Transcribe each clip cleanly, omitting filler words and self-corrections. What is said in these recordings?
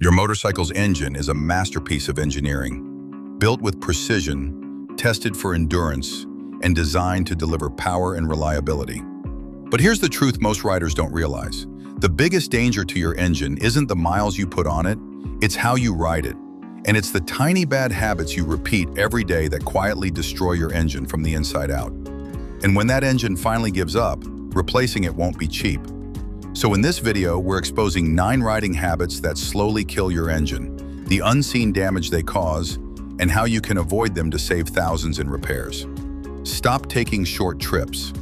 Your motorcycle's engine is a masterpiece of engineering, built with precision, tested for endurance, and designed to deliver power and reliability. But here's the truth most riders don't realize. The biggest danger to your engine isn't the miles you put on it, it's how you ride it. And it's the tiny bad habits you repeat every day that quietly destroy your engine from the inside out. And when that engine finally gives up, replacing it won't be cheap. So in this video, we're exposing 9 riding habits that slowly kill your engine, the unseen damage they cause, and how you can avoid them to save thousands in repairs. Stop taking short trips.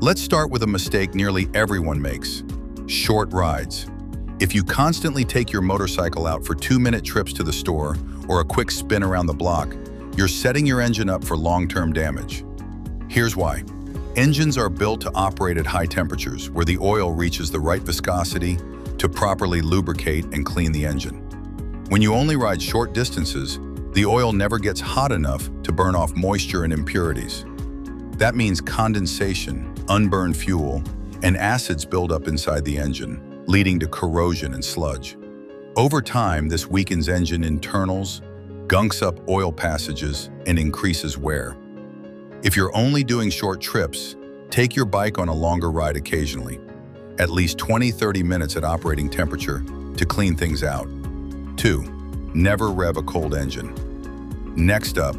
Let's start with a mistake nearly everyone makes: short rides. If you constantly take your motorcycle out for 2-minute trips to the store or a quick spin around the block, you're setting your engine up for long-term damage. Here's why. Engines are built to operate at high temperatures, where the oil reaches the right viscosity to properly lubricate and clean the engine. When you only ride short distances, the oil never gets hot enough to burn off moisture and impurities. That means condensation, unburned fuel, and acids build up inside the engine, leading to corrosion and sludge. Over time, this weakens engine internals, gunks up oil passages, and increases wear. If you're only doing short trips, take your bike on a longer ride occasionally, at least 20-30 minutes at operating temperature to clean things out. 2. Never rev a cold engine. Next up,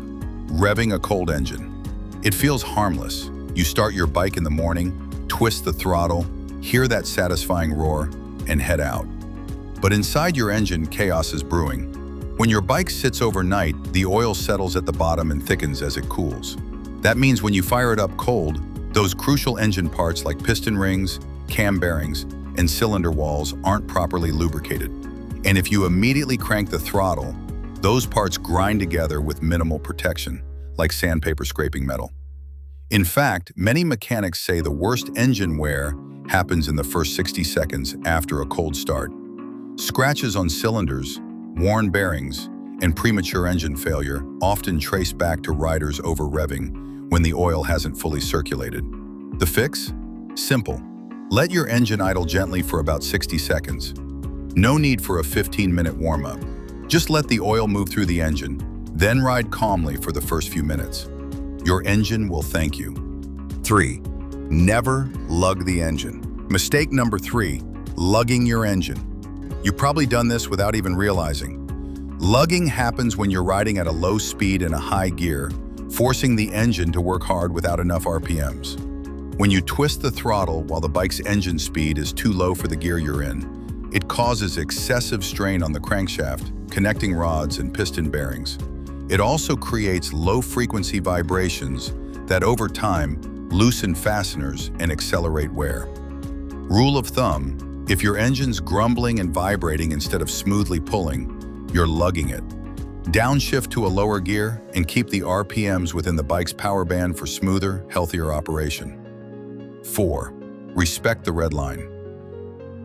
revving a cold engine. It feels harmless. You start your bike in the morning, twist the throttle, hear that satisfying roar, and head out. But inside your engine, chaos is brewing. When your bike sits overnight, the oil settles at the bottom and thickens as it cools. That means when you fire it up cold, those crucial engine parts like piston rings, cam bearings, and cylinder walls aren't properly lubricated. And if you immediately crank the throttle, those parts grind together with minimal protection, like sandpaper scraping metal. In fact, many mechanics say the worst engine wear happens in the first 60 seconds after a cold start. Scratches on cylinders, worn bearings, and premature engine failure often trace back to riders over-revving when the oil hasn't fully circulated. The fix? Simple. Let your engine idle gently for about 60 seconds. No need for a 15-minute warm-up. Just let the oil move through the engine, then ride calmly for the first few minutes. Your engine will thank you. 3. Never lug the engine. Mistake number 3, lugging your engine. You've probably done this without even realizing. Lugging happens when you're riding at a low speed in a high gear, forcing the engine to work hard without enough RPMs. When you twist the throttle while the bike's engine speed is too low for the gear you're in, it causes excessive strain on the crankshaft, connecting rods, and piston bearings. It also creates low-frequency vibrations that over time loosen fasteners and accelerate wear. Rule of thumb: if your engine's grumbling and vibrating instead of smoothly pulling, you're lugging it. Downshift to a lower gear and keep the RPMs within the bike's power band for smoother, healthier operation. 4. Respect the red line.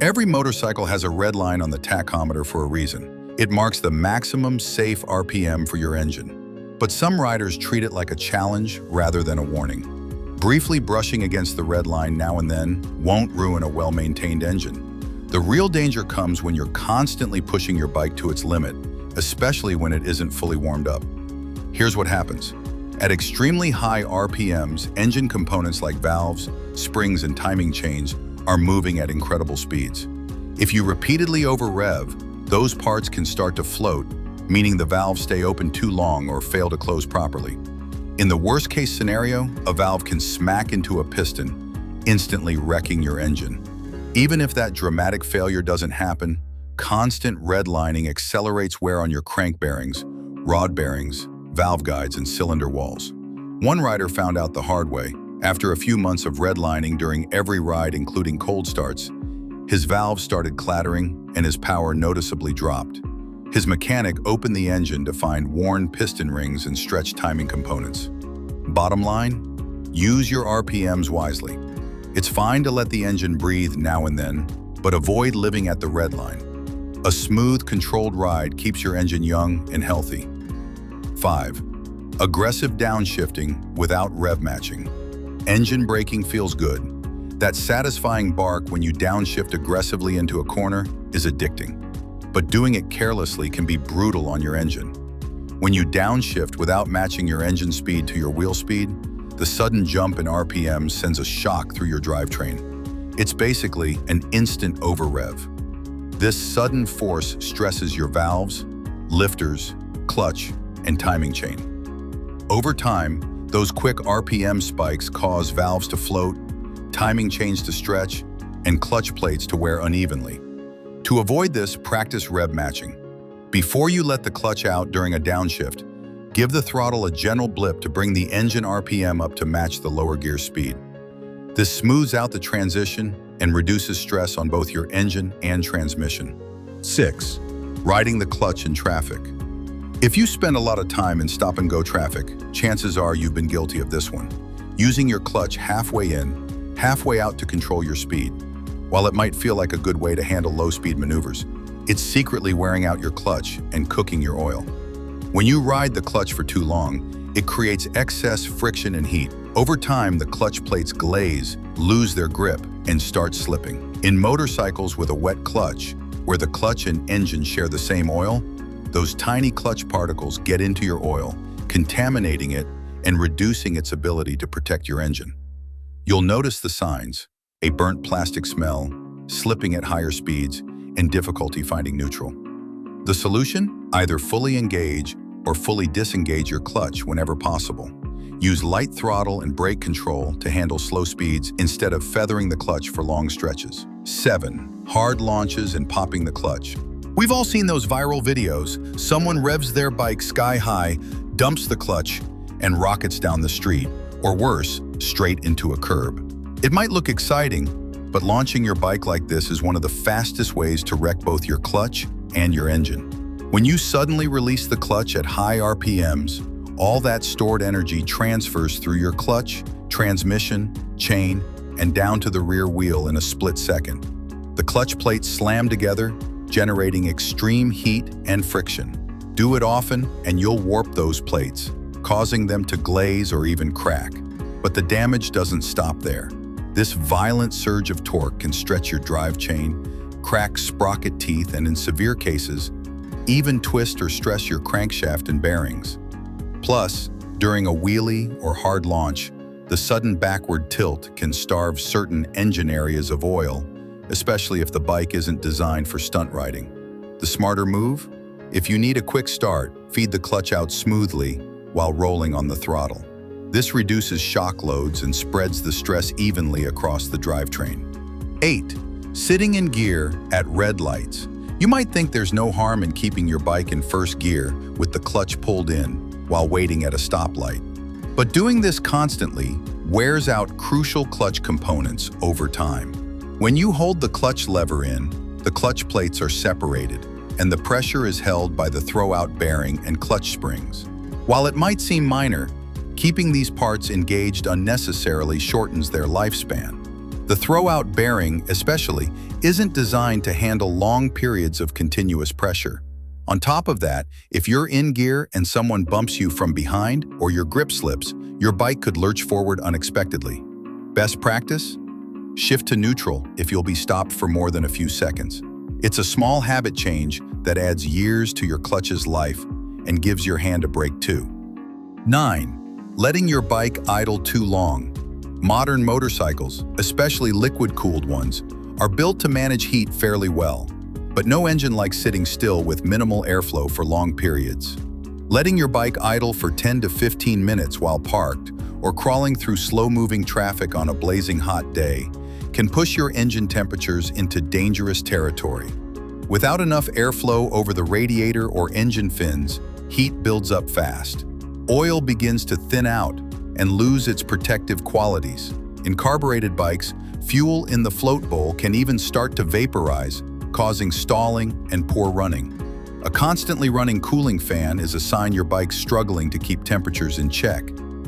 Every motorcycle has a red line on the tachometer for a reason. It marks the maximum safe RPM for your engine. But some riders treat it like a challenge rather than a warning. Briefly brushing against the red line now and then won't ruin a well-maintained engine. The real danger comes when you're constantly pushing your bike to its limit, especially when it isn't fully warmed up. Here's what happens. At extremely high RPMs, engine components like valves, springs, and timing chains are moving at incredible speeds. If you repeatedly over-rev, those parts can start to float, meaning the valves stay open too long or fail to close properly. In the worst-case scenario, a valve can smack into a piston, instantly wrecking your engine. Even if that dramatic failure doesn't happen, constant redlining accelerates wear on your crank bearings, rod bearings, valve guides, and cylinder walls. One rider found out the hard way. After a few months of redlining during every ride, including cold starts, his valves started clattering and his power noticeably dropped. His mechanic opened the engine to find worn piston rings and stretched timing components. Bottom line, use your RPMs wisely. It's fine to let the engine breathe now and then, but avoid living at the red line. A smooth, controlled ride keeps your engine young and healthy. 5. Aggressive downshifting without rev matching. Engine braking feels good. That satisfying bark when you downshift aggressively into a corner is addicting. but doing it carelessly can be brutal on your engine. When you downshift without matching your engine speed to your wheel speed, the sudden jump in RPM sends a shock through your drivetrain. It's basically an instant over-rev. This sudden force stresses your valves, lifters, clutch, and timing chain. Over time, those quick RPM spikes cause valves to float, timing chains to stretch, and clutch plates to wear unevenly. To avoid this, practice rev matching. Before you let the clutch out during a downshift, give the throttle a gentle blip to bring the engine RPM up to match the lower gear speed. This smooths out the transition and reduces stress on both your engine and transmission. 6. Riding the clutch in traffic. If you spend a lot of time in stop-and-go traffic, chances are you've been guilty of this one. Using your clutch halfway in, halfway out to control your speed. While it might feel like a good way to handle low-speed maneuvers, it's secretly wearing out your clutch and cooking your oil. When you ride the clutch for too long, it creates excess friction and heat. Over time, the clutch plates glaze, lose their grip, and start slipping. In motorcycles with a wet clutch, where the clutch and engine share the same oil, those tiny clutch particles get into your oil, contaminating it and reducing its ability to protect your engine. You'll notice the signs: a burnt plastic smell, slipping at higher speeds, and difficulty finding neutral. The solution? Either fully engage or fully disengage your clutch whenever possible. Use light throttle and brake control to handle slow speeds instead of feathering the clutch for long stretches. 7. Hard launches and popping the clutch. We've all seen those viral videos. Someone revs their bike sky high, dumps the clutch, and rockets down the street, or worse, straight into a curb. It might look exciting, but launching your bike like this is one of the fastest ways to wreck both your clutch and your engine. When you suddenly release the clutch at high RPMs, all that stored energy transfers through your clutch, transmission, chain, and down to the rear wheel in a split second. The clutch plates slam together, generating extreme heat and friction. Do it often, and you'll warp those plates, causing them to glaze or even crack. But the damage doesn't stop there. This violent surge of torque can stretch your drive chain, crack sprocket teeth, and in severe cases, even twist or stress your crankshaft and bearings. Plus, during a wheelie or hard launch, the sudden backward tilt can starve certain engine areas of oil, especially if the bike isn't designed for stunt riding. The smarter move? If you need a quick start, feed the clutch out smoothly while rolling on the throttle. This reduces shock loads and spreads the stress evenly across the drivetrain. 8. Sitting in gear at red lights. You might think there's no harm in keeping your bike in first gear with the clutch pulled in while waiting at a stoplight. But doing this constantly wears out crucial clutch components over time. When you hold the clutch lever in, the clutch plates are separated, and the pressure is held by the throw-out bearing and clutch springs. While it might seem minor, keeping these parts engaged unnecessarily shortens their lifespan. The throw-out bearing, especially, isn't designed to handle long periods of continuous pressure. On top of that, if you're in gear and someone bumps you from behind or your grip slips, your bike could lurch forward unexpectedly. Best practice? Shift to neutral if you'll be stopped for more than a few seconds. It's a small habit change that adds years to your clutch's life and gives your hand a break too. 9. Letting your bike idle too long. Modern motorcycles, especially liquid-cooled ones, are built to manage heat fairly well, but no engine likes sitting still with minimal airflow for long periods. Letting your bike idle for 10 to 15 minutes while parked or crawling through slow-moving traffic on a blazing hot day can push your engine temperatures into dangerous territory. Without enough airflow over the radiator or engine fins, heat builds up fast. Oil begins to thin out and lose its protective qualities. In carbureted bikes, fuel in the float bowl can even start to vaporize, causing stalling and poor running. A constantly running cooling fan is a sign your bike's struggling to keep temperatures in check.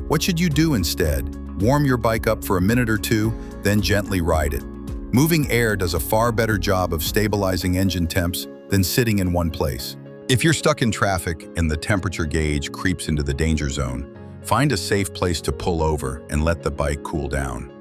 What should you do instead? Warm your bike up for a minute or two, then gently ride it. Moving air does a far better job of stabilizing engine temps than sitting in one place. If you're stuck in traffic and the temperature gauge creeps into the danger zone, find a safe place to pull over and let the bike cool down.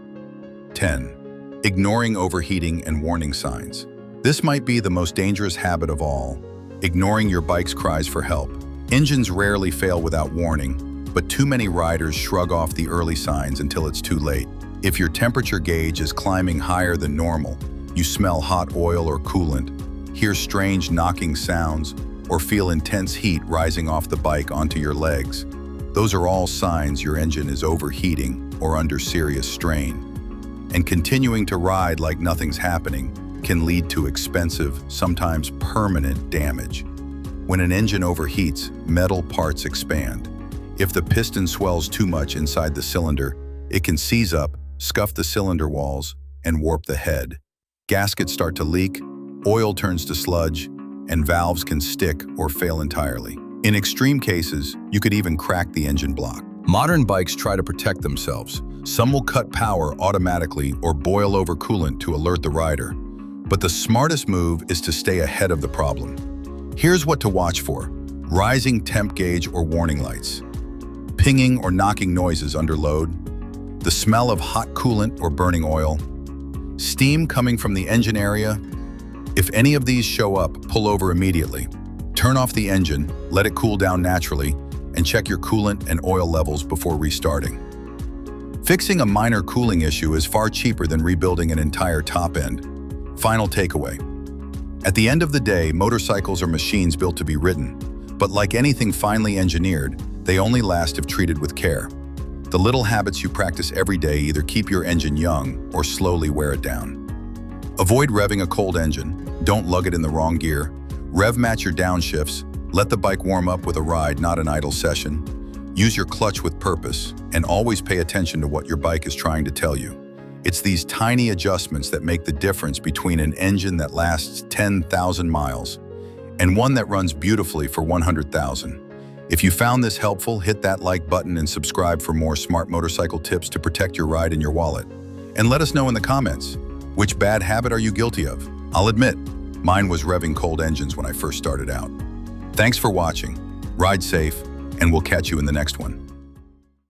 10. Ignoring overheating and warning signs. This might be the most dangerous habit of all, ignoring your bike's cries for help. Engines rarely fail without warning, but too many riders shrug off the early signs until it's too late. If your temperature gauge is climbing higher than normal, you smell hot oil or coolant, hear strange knocking sounds, or feel intense heat rising off the bike onto your legs, those are all signs your engine is overheating or under serious strain. And continuing to ride like nothing's happening can lead to expensive, sometimes permanent damage. When an engine overheats, metal parts expand. If the piston swells too much inside the cylinder, it can seize up, scuff the cylinder walls, and warp the head. Gaskets start to leak, oil turns to sludge, and valves can stick or fail entirely. In extreme cases, you could even crack the engine block. Modern bikes try to protect themselves. Some will cut power automatically or boil over coolant to alert the rider. But the smartest move is to stay ahead of the problem. Here's what to watch for: rising temp gauge or warning lights, pinging or knocking noises under load, the smell of hot coolant or burning oil, steam coming from the engine area. If any of these show up, pull over immediately. Turn off the engine, let it cool down naturally, and check your coolant and oil levels before restarting. Fixing a minor cooling issue is far cheaper than rebuilding an entire top end. Final takeaway. At the end of the day, motorcycles are machines built to be ridden, but like anything finely engineered, they only last if treated with care. The little habits you practice every day either keep your engine young or slowly wear it down. Avoid revving a cold engine, don't lug it in the wrong gear, rev match your downshifts, let the bike warm up with a ride, not an idle session. Use your clutch with purpose, and always pay attention to what your bike is trying to tell you. It's these tiny adjustments that make the difference between an engine that lasts 10,000 miles and one that runs beautifully for 100,000. If you found this helpful, hit that like button and subscribe for more smart motorcycle tips to protect your ride and your wallet. And let us know in the comments, which bad habit are you guilty of? I'll admit, mine was revving cold engines when I first started out. Thanks for watching, ride safe, and we'll catch you in the next one.